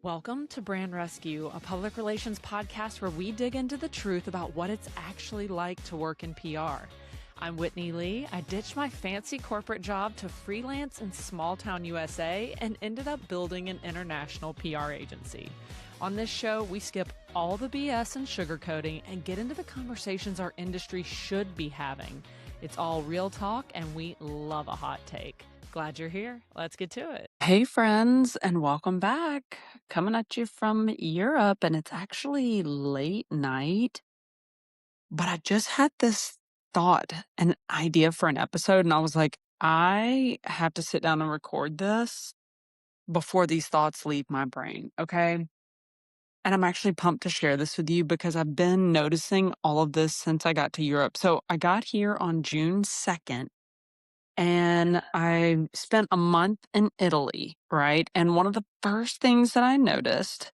Welcome to Brand Rescue, a public relations podcast where we dig into the truth about what it's actually like to work in PR. I'm Whitney Lee. I ditched my fancy corporate job to freelance in small town USA and ended up building an international PR agency. On this show, we skip all the BS and sugarcoating and get into the conversations our industry should be having. It's all real talk, and we love a hot take. Glad you're here. Let's get to it. Hey, friends, and welcome back. Coming at you from Europe, and it's actually late night. But I just had this thought, an idea for an episode, and I was like, I have to sit down and record this before these thoughts leave my brain, okay? And I'm actually pumped to share this with you because I've been noticing all of this since I got to Europe. So I got here on June 2nd. And I spent a month in Italy, right? And one of the first things that I noticed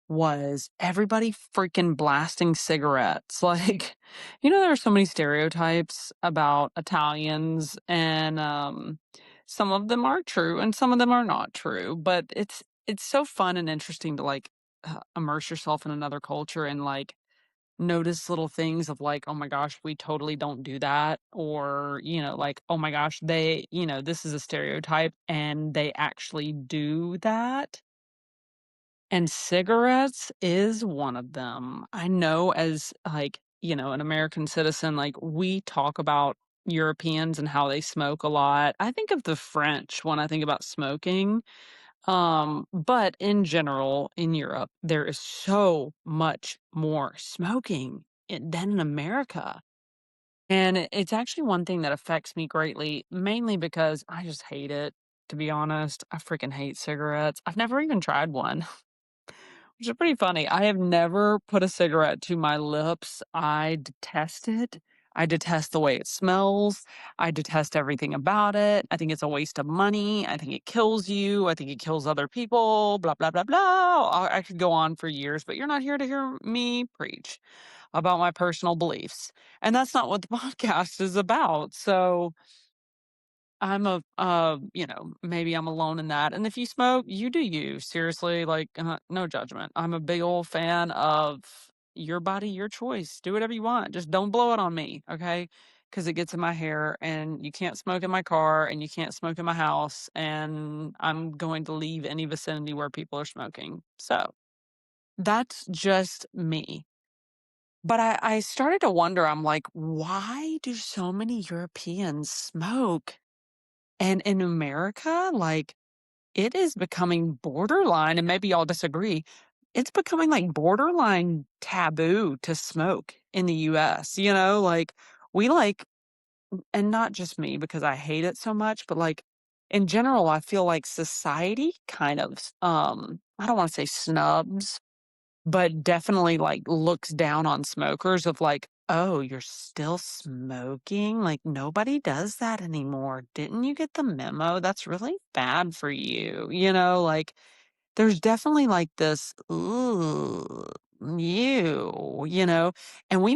was everybody freaking blasting cigarettes. Like, there are so many stereotypes about Italians, and some of them are true and some of them are not true. But it's so fun and interesting to immerse yourself in another culture and notice little things of like, oh my gosh, we totally don't do that. Or, oh my gosh, this is a stereotype and they actually do that. And cigarettes is one of them. I know as an American citizen, we talk about Europeans and how they smoke a lot. I think of the French when I think about smoking. But in general, in Europe, there is so much more smoking than in America. And it's actually one thing that affects me greatly, mainly because I just hate it, to be honest. I freaking hate cigarettes. I've never even tried one, which is pretty funny. I have never put a cigarette to my lips. I detest it. I detest the way it smells. I detest everything about it. I think it's a waste of money. I think it kills you. I think it kills other people, blah, blah, blah, blah. I could go on for years, but you're not here to hear me preach about my personal beliefs. And that's not what the podcast is about. So maybe I'm alone in that. And if you smoke, you do you. Seriously, no judgment. I'm a big old fan of your body, your choice. Do whatever you want. Just don't blow it on me, okay? Because it gets in my hair, and you can't smoke in my car, and you can't smoke in my house, and I'm going to leave any vicinity where people are smoking. So that's just me. But I started to wonder, I'm like, why do so many Europeans smoke? And in America, it is becoming borderline, and maybe y'all disagree. It's becoming borderline taboo to smoke in the US, we and not just me because I hate it so much, but in general, I feel like society kind of, I don't want to say snubs, but definitely looks down on smokers of oh, you're still smoking? Nobody does that anymore. Didn't you get the memo? That's really bad for you. There's definitely this, ooh, and we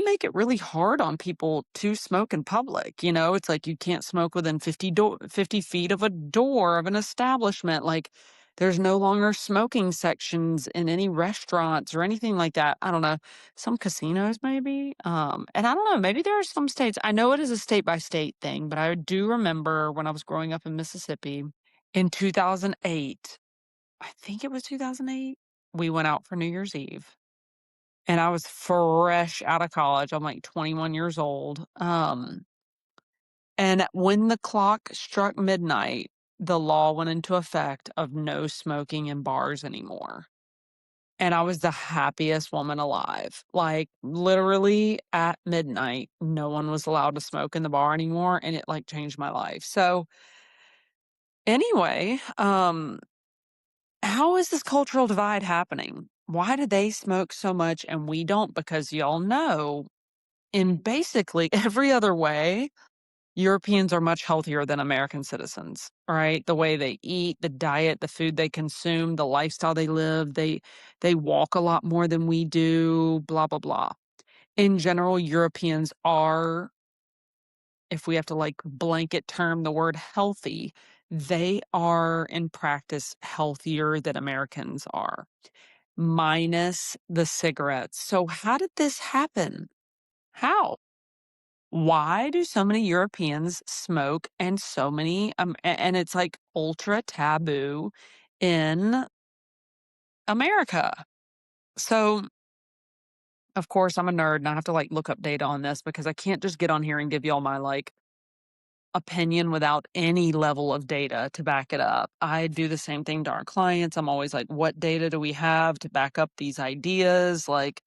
make it really hard on people to smoke in public. It's like you can't smoke within 50 feet of a door of an establishment. There's no longer smoking sections in any restaurants or anything like that. I don't know. Some casinos maybe. And I don't know, maybe there are some states. I know it is a state by state thing, but I do remember when I was growing up in Mississippi in 2008. I think it was 2008. We went out for New Year's Eve, and I was fresh out of college. I'm 21 years old. And when the clock struck midnight, the law went into effect of no smoking in bars anymore. And I was the happiest woman alive. Literally at midnight, no one was allowed to smoke in the bar anymore, and it changed my life. So anyway, how is this cultural divide happening? Why do they smoke so much and we don't? Because y'all know, in basically every other way, Europeans are much healthier than American citizens, right? The way they eat, the diet, the food they consume, the lifestyle they live, they walk a lot more than we do, blah, blah, blah. In general, Europeans are, if we have to blanket term the word healthy, They are in practice healthier than Americans are, minus the cigarettes. So, how did this happen? How? Why do so many Europeans smoke and so many, and it's like ultra taboo in America? So, of course, I'm a nerd and I have to like look up data on this because I can't just get on here and give y'all my like opinion without any level of data to back it up. I do the same thing to our clients. I'm always like, what data do we have to back up these ideas? Like,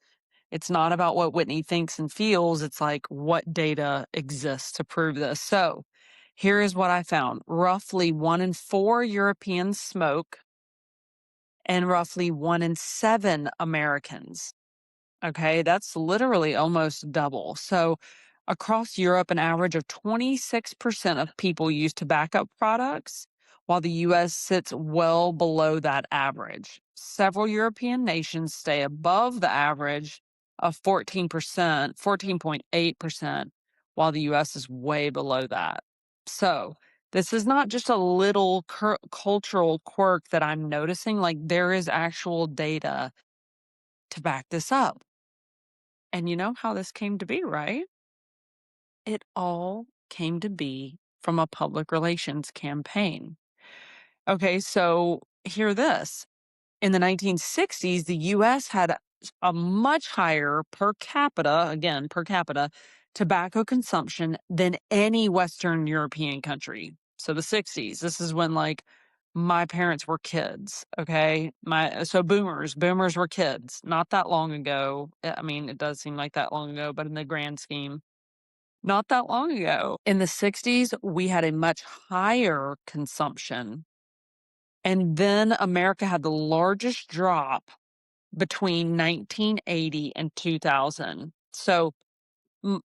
it's not about what Whitney thinks and feels. It's like, what data exists to prove this? So here is what I found. Roughly 1 in 4 Europeans smoke, and roughly 1 in 7 Americans. Okay, that's literally almost double. So, across Europe, an average of 26% of people use tobacco products, while the US sits well below that average. Several European nations stay above the average of 14%, 14.8%, while the US is way below that. So, this is not just a little cultural quirk that I'm noticing, like, there is actual data to back this up. And you know how this came to be, right? It all came to be from a public relations campaign. Okay, so hear this. In the 1960s, the US had a much higher per capita, again, per capita, tobacco consumption than any Western European country. So the 60s, this is when like my parents were kids, okay? So boomers were kids, not that long ago. I mean, it does seem like that long ago, but in the grand scheme, not that long ago. In the 60s, we had a much higher consumption. And then America had the largest drop between 1980 and 2000. So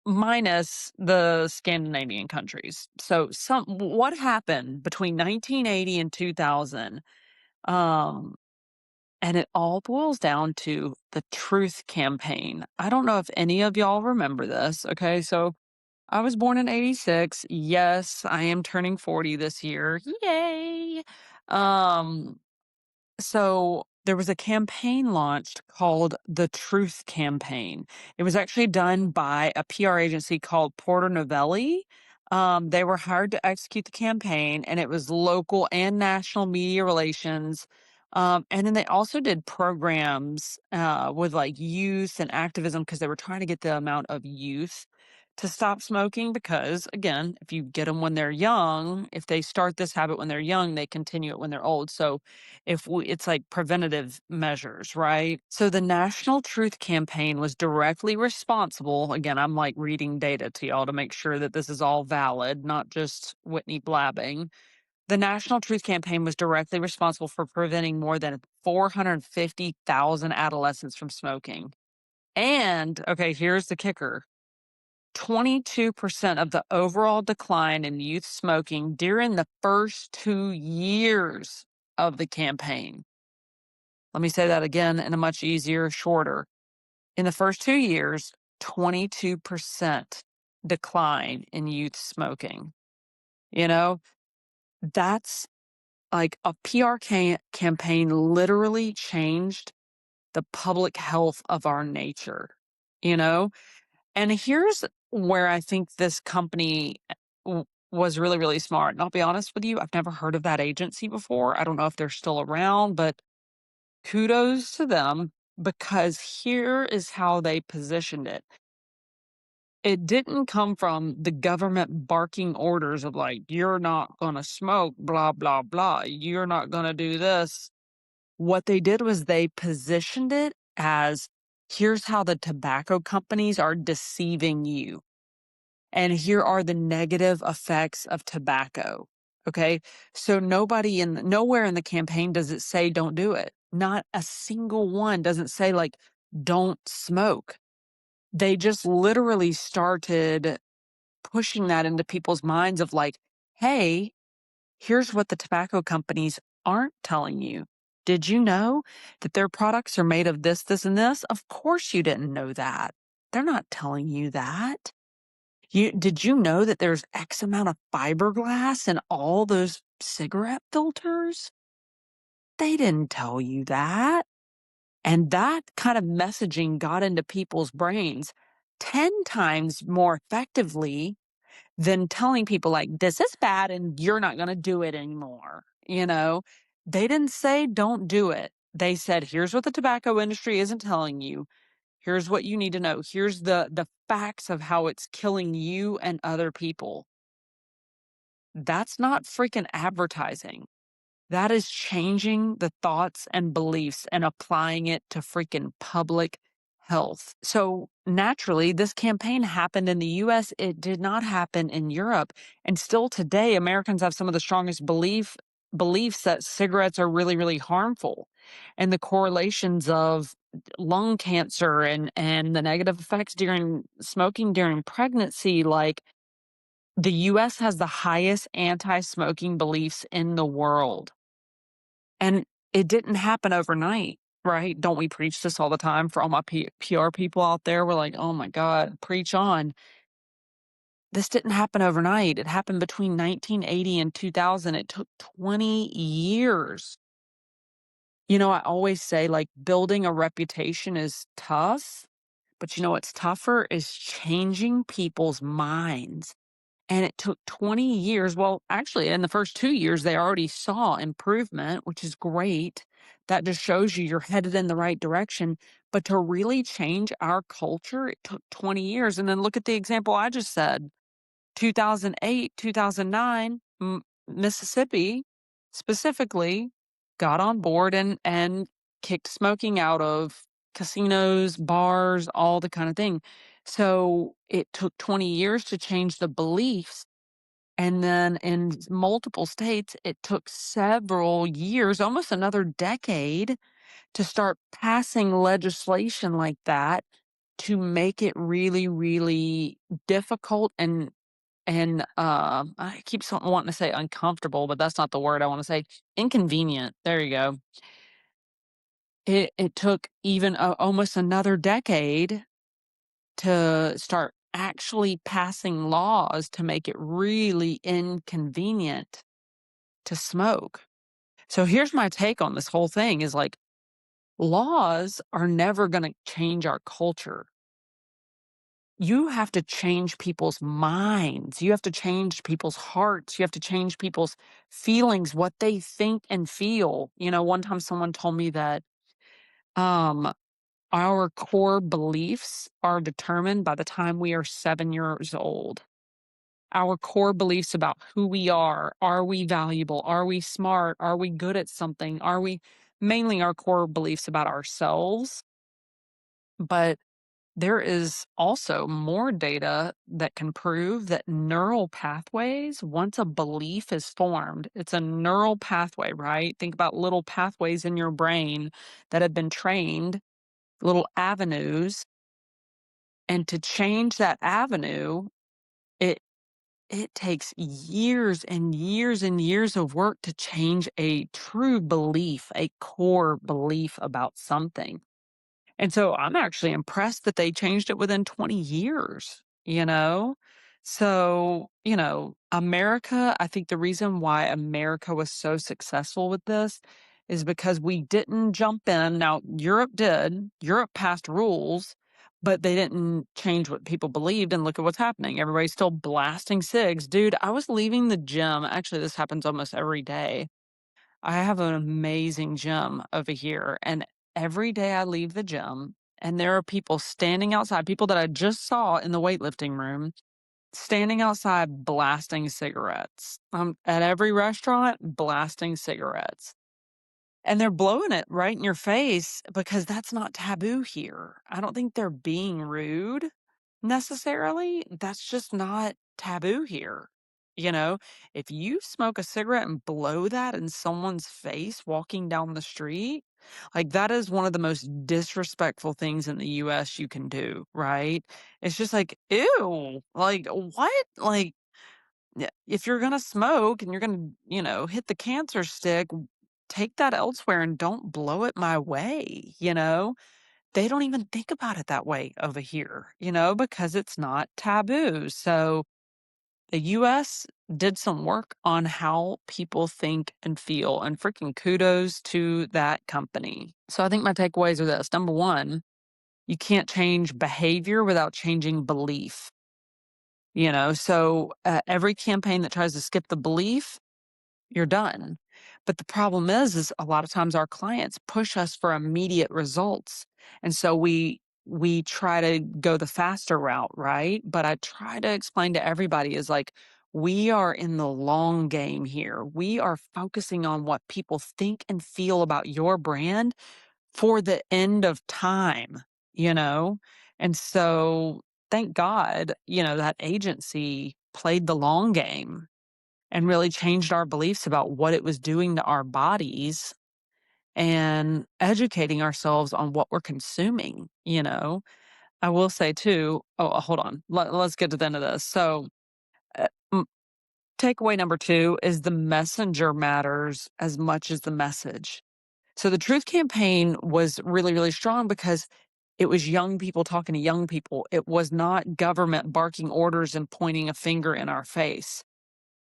minus the Scandinavian countries. So what happened between 1980 and 2000? Um, and it all boils down to the Truth Campaign. I don't know if any of y'all remember this. Okay, so I was born in 86. Yes, I am turning 40 this year. Yay! Um, so there was a campaign launched called the Truth Campaign. It was actually done by a PR agency called Porter Novelli. They were hired to execute the campaign, and it was local and national media relations. And then they also did programs with like youth and activism because they were trying to get the amount of youth to stop smoking because, again, if you get them when they're young, if they start this habit when they're young, they continue it when they're old. So it's like preventative measures, right? So the National Truth Campaign was directly responsible. Again, I'm like reading data to y'all to make sure that this is all valid, not just Whitney blabbing. The National Truth Campaign was directly responsible for preventing more than 450,000 adolescents from smoking. And, okay, here's the kicker. 22% of the overall decline in youth smoking during the first 2 years of the campaign. Let me say that again in a much easier, shorter. In the first 2 years, 22% decline in youth smoking. You know, that's like a PR campaign literally changed the public health of our nature, you know? And here's where I think this company was really, really smart. And I'll be honest with you, I've never heard of that agency before. I don't know if they're still around, but kudos to them because here is how they positioned it. It didn't come from the government barking orders of like, you're not going to smoke, blah, blah, blah. You're not going to do this. What they did was they positioned it as here's how the tobacco companies are deceiving you. And here are the negative effects of tobacco. Okay. So nowhere in the campaign does it say don't do it. Not a single one doesn't say like don't smoke. They just literally started pushing that into people's minds of like, hey, here's what the tobacco companies aren't telling you. Did you know that their products are made of this, this, and this? Of course you didn't know that. They're not telling you that. Did you know that there's X amount of fiberglass in all those cigarette filters? They didn't tell you that. And that kind of messaging got into people's brains 10 times more effectively than telling people, like, this is bad and you're not going to do it anymore. They didn't say don't do it. They said, here's what the tobacco industry isn't telling you. Here's what you need to know. Here's the facts of how it's killing you and other people. That's not freaking advertising. That is changing the thoughts and beliefs and applying it to freaking public health. So naturally, this campaign happened in the US. It did not happen in Europe. And still today, Americans have some of the strongest beliefs that cigarettes are really, really harmful. And the correlations of lung cancer and the negative effects during smoking during pregnancy, like the US has the highest anti-smoking beliefs in the world. And it didn't happen overnight, right? Don't we preach this all the time for all my PR people out there? We're like, oh my God, preach on. This didn't happen overnight. It happened between 1980 and 2000. It took 20 years. I always say, like, building a reputation is tough, but what's tougher is changing people's minds. And it took 20 years. Well, actually, in the first 2 years, they already saw improvement, which is great. That just shows you're headed in the right direction. But to really change our culture, it took 20 years. And then look at the example I just said. 2008, 2009, Mississippi specifically got on board and kicked smoking out of casinos, bars, all the kind of thing. So it took 20 years to change the beliefs. And then in multiple states, it took several years, almost another decade, to start passing legislation like that to make it really, really difficult and I keep wanting to say uncomfortable, but that's not the word I want to say. Inconvenient. There you go. It took even almost another decade to start actually passing laws to make it really inconvenient to smoke. So here's my take on this whole thing is like laws are never going to change our culture. You have to change people's minds. You have to change people's hearts. You have to change people's feelings, what they think and feel. One time someone told me that um, our core beliefs are determined by the time we are 7 years old. Our core beliefs about who we are we valuable? Are we smart? Are we good at something? Are we mainly our core beliefs about ourselves? But there is also more data that can prove that neural pathways, once a belief is formed, it's a neural pathway, right? Think about little pathways in your brain that have been trained, little avenues. And to change that avenue, it it takes years and years and years of work to change a true belief, a core belief about something. And so I'm actually impressed that they changed it within 20 years? So, America, I think the reason why America was so successful with this is because we didn't jump in. Now, Europe did. Europe passed rules, but they didn't change what people believed. And look at what's happening. Everybody's still blasting cigs. Dude, I was leaving the gym. Actually, this happens almost every day. I have an amazing gym over here, and every day I leave the gym, and there are people standing outside, people that I just saw in the weightlifting room, standing outside blasting cigarettes. At every restaurant, blasting cigarettes. And they're blowing it right in your face because that's not taboo here. I don't think they're being rude necessarily. That's just not taboo here. You know, if you smoke a cigarette and blow that in someone's face walking down the street, like that is one of the most disrespectful things in the US you can do, right? It's just like, ew, like what? Like, yeah, if you're gonna smoke and you're gonna, hit the cancer stick, take that elsewhere and don't blow it my way, you know? they don't even think about it that way over here, because it's not taboo. So the US did some work on how people think and feel, and freaking kudos to that company. So I think my takeaways are this. Number one, you can't change behavior without changing belief. So every campaign that tries to skip the belief, you're done. But the problem is a lot of times our clients push us for immediate results. And so we try to go the faster route, right? But I try to explain to everybody is like, we are in the long game here. We are focusing on what people think and feel about your brand for the end of time, you know? And so thank God, that agency played the long game and really changed our beliefs about what it was doing to our bodies and educating ourselves on what we're consuming. I will say too, oh, hold on. Let's get to the end of this. So, uh, m- takeaway number two is the messenger matters as much as the message. So the Truth Campaign was really, really strong because it was young people talking to young people. It was not government barking orders and pointing a finger in our face.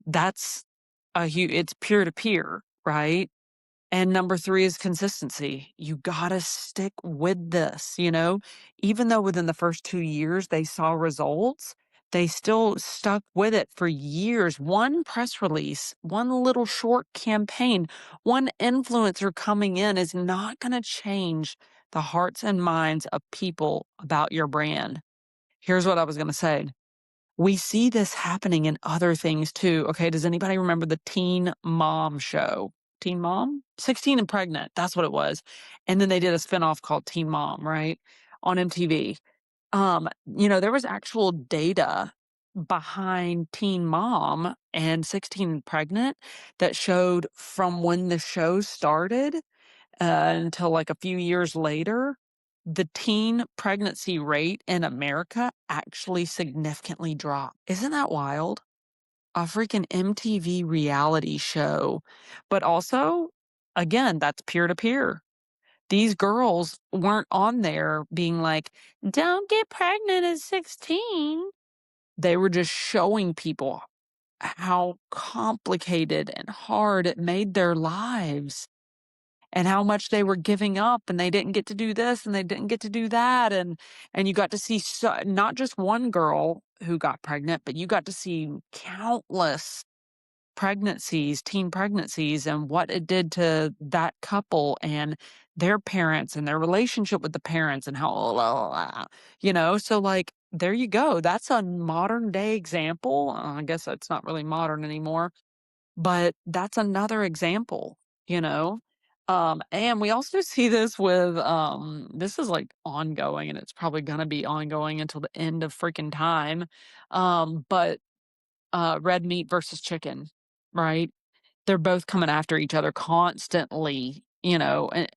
That's it's peer to peer, right? And number three is consistency. You gotta stick with this. Even though within the first 2 years they saw results, they still stuck with it for years. One press release, one little short campaign, one influencer coming in is not gonna change the hearts and minds of people about your brand. Here's what I was gonna say. We see this happening in other things too. Okay, does anybody remember the Teen Mom show? Teen Mom? 16 and Pregnant, that's what it was. And then they did a spinoff called Teen Mom, right? On MTV. There was actual data behind Teen Mom and 16 and Pregnant that showed from when the show started until like a few years later, the teen pregnancy rate in America actually significantly dropped. Isn't that wild? A freaking MTV reality show. But also, again, that's peer to peer. These girls weren't on there being like, don't get pregnant at 16. They were just showing people how complicated and hard it made their lives and how much they were giving up, and they didn't get to do this and they didn't get to do that. And you got to see not just one girl who got pregnant, but you got to see countless pregnancies, teen pregnancies, and what it did to that couple and their parents and their relationship with the parents and how, so like, there you go. That's a modern day example. I guess that's not really modern anymore, but that's another example, you know? And we also see this with, this is like ongoing and it's probably gonna be ongoing until the end of freaking time. But red meat versus chicken, right? They're both coming after each other constantly, and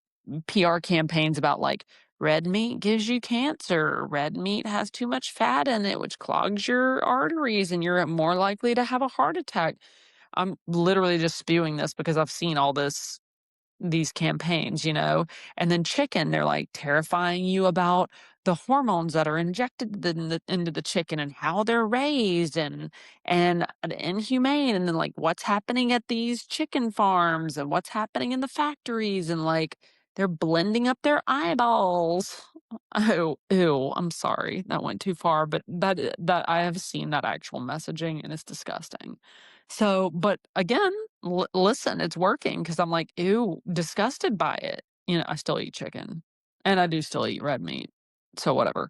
PR campaigns about like red meat gives you cancer, red meat has too much fat in it, which clogs your arteries and you're more likely to have a heart attack. I'm literally just spewing this because I've seen all these campaigns, and then chicken, they're like terrifying you about the hormones that are injected into the chicken and how they're raised and inhumane, and then like what's happening at these chicken farms and what's happening in the factories, and like they're blending up their eyeballs. Oh, ew, I'm sorry. That went too far, but that I have seen that actual messaging and it's disgusting. So, but again, listen, it's working because I'm like, ew, disgusted by it. I still eat chicken and I do still eat red meat. So whatever.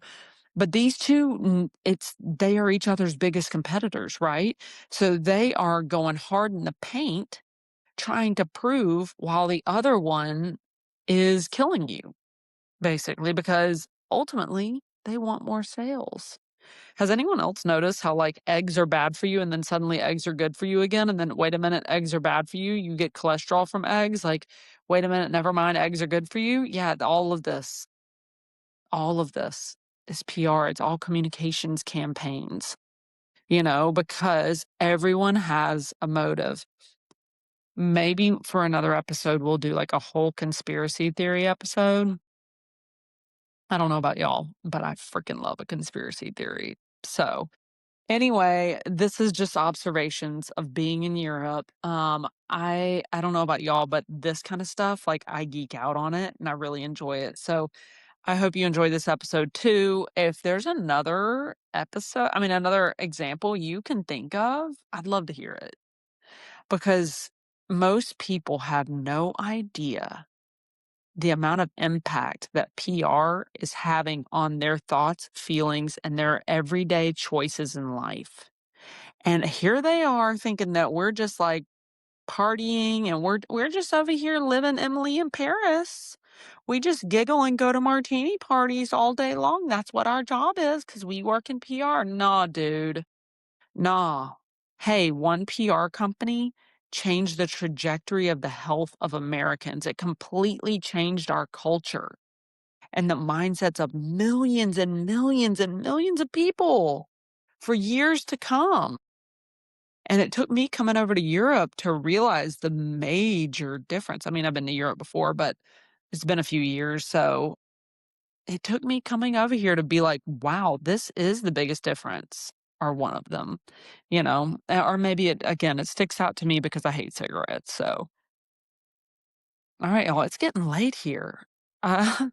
But these two, they are each other's biggest competitors, right? So they are going hard in the paint, trying to prove while the other one is killing you, basically, because ultimately they want more sales. Has anyone else noticed how like eggs are bad for you and then suddenly eggs are good for you again? And then wait a minute, eggs are bad for you. You get cholesterol from eggs. Like, wait a minute, never mind, eggs are good for you. Yeah, all of this is PR. It's all communications campaigns, because everyone has a motive. Maybe for another episode, we'll do like a whole conspiracy theory episode. I don't know about y'all, but I freaking love a conspiracy theory. So, anyway, this is just observations of being in Europe. I don't know about y'all, but this kind of stuff, like I geek out on it and I really enjoy it. So I hope you enjoy this episode too. If there's another episode, I mean another example you can think of, I'd love to hear it because most people have no idea the amount of impact that PR is having on their thoughts, feelings, and their everyday choices in life. And here they are thinking that we're just like partying and we're just over here living Emily in Paris. We just giggle and go to martini parties all day long. That's what our job is because we work in PR. Nah, dude. Nah. Hey, one PR company changed the trajectory of the health of Americans. It completely changed our culture and the mindsets of millions and millions and millions of people for years to come. And it took me coming over to Europe to realize the major difference. I mean, I've been to Europe before, but it's been a few years. So it took me coming over here to be like, wow, this is the biggest difference, or one of them, or maybe again, it sticks out to me because I hate cigarettes. So, all right, y'all, it's getting late here. Uh,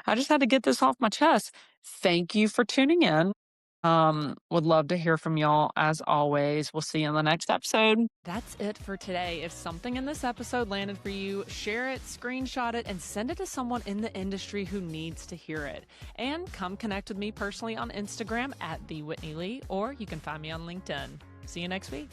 I just had to get this off my chest. Thank you for tuning in. Would love to hear from y'all as always. We'll see you in the next episode. That's it for today. If something in this episode landed for you, share it, screenshot it, and send it to someone in the industry who needs to hear it. And come connect with me personally on Instagram at @TheWhitneyLee, or you can find me on LinkedIn. See you next week.